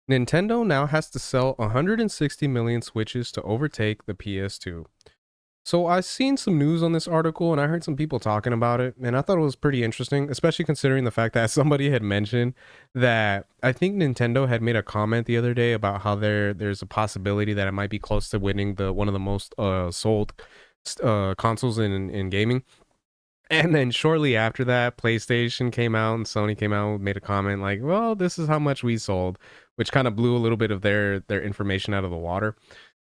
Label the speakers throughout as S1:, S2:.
S1: Nintendo now has to sell 160 million Switches to overtake the PS2. So I seen some news on this article and I heard some people talking about it and I thought it was pretty interesting, especially considering the fact that somebody had mentioned that I think Nintendo had made a comment the other day about how there's a possibility that it might be close to winning the one of the most sold consoles in gaming. And then shortly after that, PlayStation came out and Sony came out and made a comment like, "Well, this is how much we sold," which kind of blew a little bit of their information out of the water.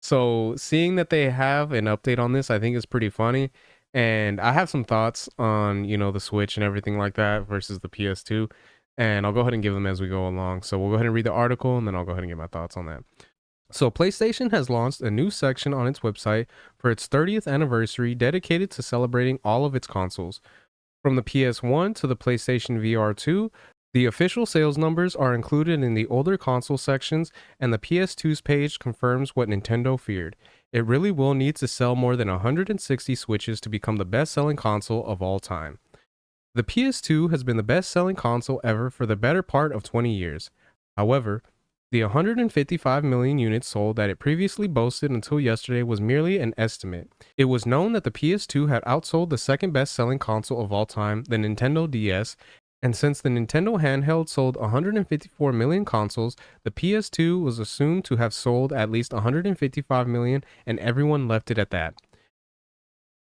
S1: So seeing that they have an update on this, I think is pretty funny. And I have some thoughts on, the Switch and everything like that versus the PS2. And I'll go ahead and give them as we go along. So we'll go ahead and read the article and then I'll go ahead and get my thoughts on that. So, PlayStation has launched a new section on its website for its 30th anniversary dedicated to celebrating all of its consoles. From the PS1 to the PlayStation VR 2, the official sales numbers are included in the older console sections, and the PS2's page confirms what Nintendo feared. It really will need to sell more than 160 Switches to become the best selling console of all time. The PS2 has been the best selling console ever for the better part of 20 years. However, the 155 million units sold that it previously boasted until yesterday was merely an estimate. It was known that the PS2 had outsold the second best selling console of all time, the Nintendo DS, and since the Nintendo handheld sold 154 million consoles, the PS2 was assumed to have sold at least 155 million, and everyone left it at that.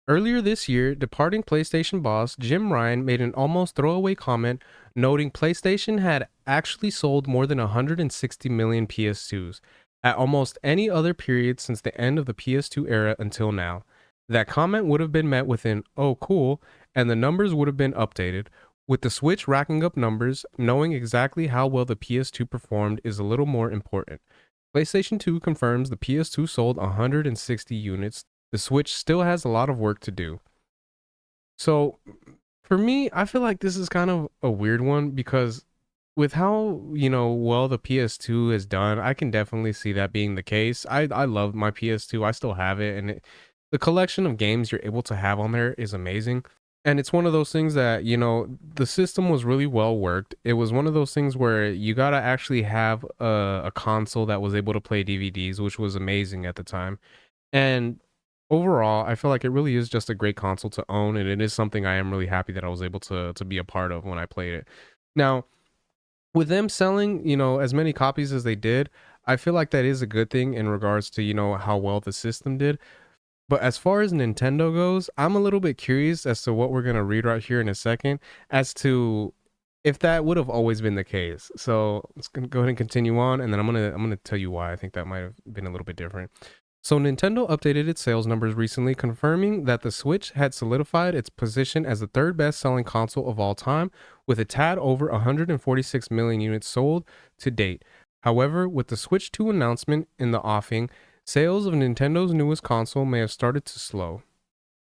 S1: Earlier this year, departing PlayStation boss Jim Ryan made an almost throwaway comment noting PlayStation had actually sold more than 160 million PS2s at almost any other period since the end of the PS2 era until now. That comment would have been met with an "oh cool," and the numbers would have been updated. With the Switch racking up numbers, knowing exactly how well the PS2 performed is a little more important. PlayStation 2 confirms the PS2 sold 160 units. The Switch still has a lot of work to do. So, for me, I feel like this is kind of a weird one because with how, well the PS2 has done, I can definitely see that being the case. I love my PS2. I still have it and the collection of games you're able to have on there is amazing. And it's one of those things that, the system was really well worked. It was one of those things where you got to actually have a console that was able to play DVDs, which was amazing at the time. And overall, I feel like it really is just a great console to own, and it is something I am really happy that I was able to be a part of when I played it. Now, with them selling, as many copies as they did, I feel like that is a good thing in regards to, how well the system did. But as far as Nintendo goes, I'm a little bit curious as to what we're gonna read right here in a second, as to if that would have always been the case. So let's go ahead and continue on, and then I'm gonna tell you why I think that might have been a little bit different. So Nintendo updated its sales numbers recently, confirming that the Switch had solidified its position as the third best-selling console of all time, with a tad over 146 million units sold to date. However, with the Switch 2 announcement in the offing, sales of Nintendo's newest console may have started to slow.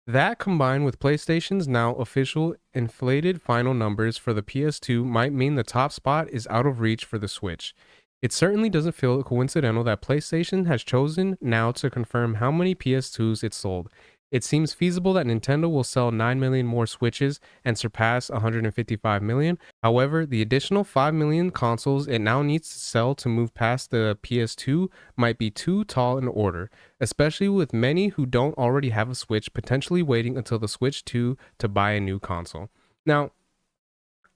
S1: That, combined with PlayStation's now official inflated final numbers for the PS2, might mean the top spot is out of reach for the Switch. It certainly doesn't feel coincidental that PlayStation has chosen now to confirm how many PS2s it sold. It seems feasible that Nintendo will sell 9 million more Switches and surpass 155 million. However, the additional 5 million consoles it now needs to sell to move past the PS2 might be too tall an order, especially with many who don't already have a Switch potentially waiting until the Switch 2 to buy a new console. Now,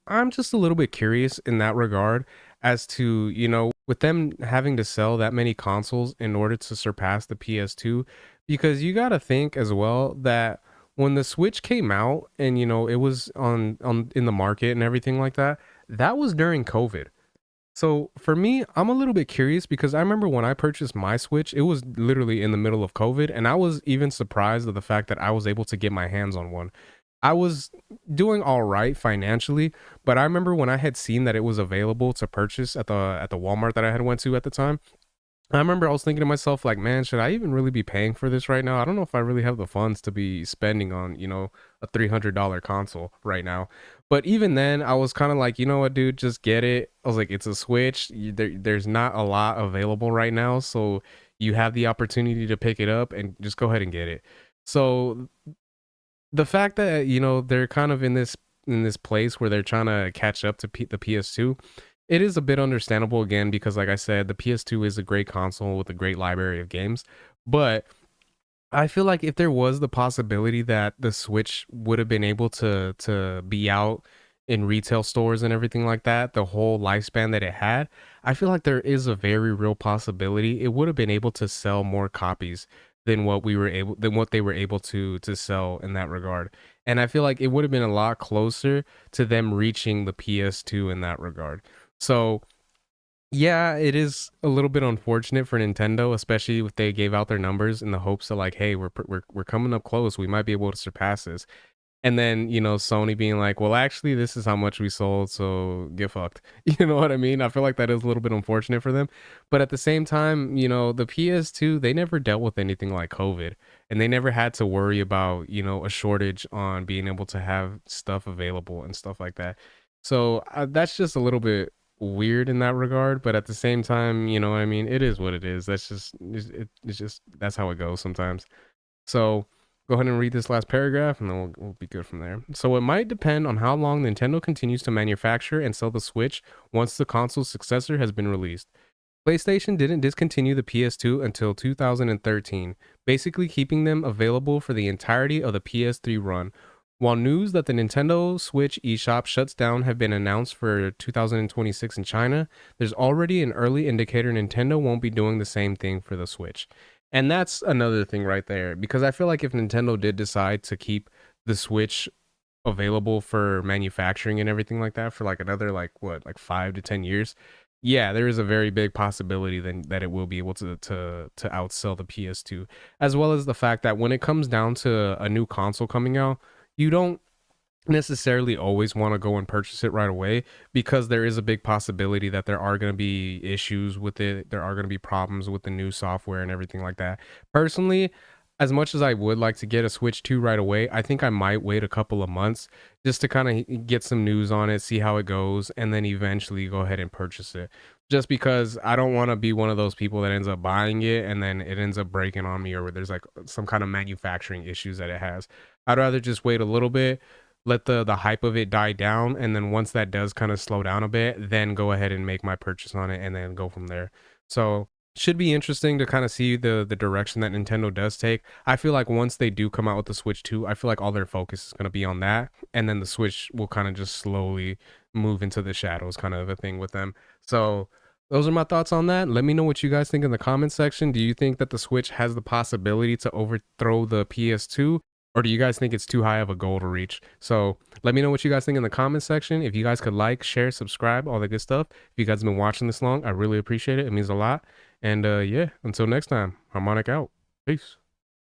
S1: I'm just a little bit curious in that regard as to, with them having to sell that many consoles in order to surpass the PS2, because you got to think as well that when the Switch came out and, it was on in the market and everything like that, that was during COVID. So for me, I'm a little bit curious because I remember when I purchased my Switch, it was literally in the middle of COVID, and I was even surprised at the fact that I was able to get my hands on one. I was doing all right financially, but I remember when I had seen that it was available to purchase at the Walmart that I had went to at the time. I remember I was thinking to myself, like, man, should I even really be paying for this right now? I don't know if I really have the funds to be spending on, a $300 console right now. But even then, I was kind of like, you know what, dude, just get it. I was like, it's a Switch. There's not a lot available right now, so you have the opportunity to pick it up and just go ahead and get it. So the fact that they're kind of in this place where they're trying to catch up to the PS2, It is a bit understandable again because like I said, the PS2 is a great console with a great library of games, but I feel like if there was the possibility that the Switch would have been able to be out in retail stores and everything like that, the whole lifespan that it had, I feel like there is a very real possibility it would have been able to sell more copies than what they were able to sell in that regard. And I feel like it would have been a lot closer to them reaching the PS2 in that regard. So yeah, it is a little bit unfortunate for Nintendo, especially if they gave out their numbers in the hopes that like, hey, we're coming up close. We might be able to surpass this. And then, Sony being like, well, actually, this is how much we sold, so get fucked. You know what I mean? I feel like that is a little bit unfortunate for them. But at the same time, the PS2, they never dealt with anything like COVID. And they never had to worry about, a shortage on being able to have stuff available and stuff like that. So that's just a little bit weird in that regard. But at the same time, you know what I mean? It is what it is. It's just, that's how it goes sometimes. So go ahead and read this last paragraph and then we'll be good from there. So it might depend on how long Nintendo continues to manufacture and sell the Switch once the console's successor has been released. PlayStation didn't discontinue the PS2 until 2013, basically keeping them available for the entirety of the PS3 run. While news that the Nintendo Switch eShop shuts down have been announced for 2026 in China, there's already an early indicator Nintendo won't be doing the same thing for the Switch. And that's another thing right there, because I feel like if Nintendo did decide to keep the Switch available for manufacturing and everything like that for like another like what, like 5 to 10 years, yeah, there is a very big possibility then that it will be able to outsell the PS2, as well as the fact that when it comes down to a new console coming out, you don't necessarily always want to go and purchase it right away, because there is a big possibility that there are going to be issues with it. There are going to be problems with the new software and everything like that. Personally, as much as I would like to get a Switch 2 right away, I think I might wait a couple of months just to kind of get some news on it, see how it goes, and then eventually go ahead and purchase it. Just because I don't want to be one of those people that ends up buying it and then it ends up breaking on me, or there's like some kind of manufacturing issues that it has. I'd rather just wait a little bit, let the hype of it die down, and then once that does kind of slow down a bit, then go ahead and make my purchase on it and then go from there. So should be interesting to kind of see the direction that Nintendo does take. I feel like once they do come out with the Switch 2, I feel like all their focus is going to be on that, and then the Switch will kind of just slowly move into the shadows, kind of a thing with them. So those are my thoughts on that. Let me know what you guys think in the comment section. Do you think that the Switch has the possibility to overthrow the PS2? Or do you guys think it's too high of a goal to reach? So let me know what you guys think in the comment section. If you guys could like, share, subscribe, all that good stuff. If you guys have been watching this long, I really appreciate it. It means a lot. And yeah, until next time, Harmonic out. Peace.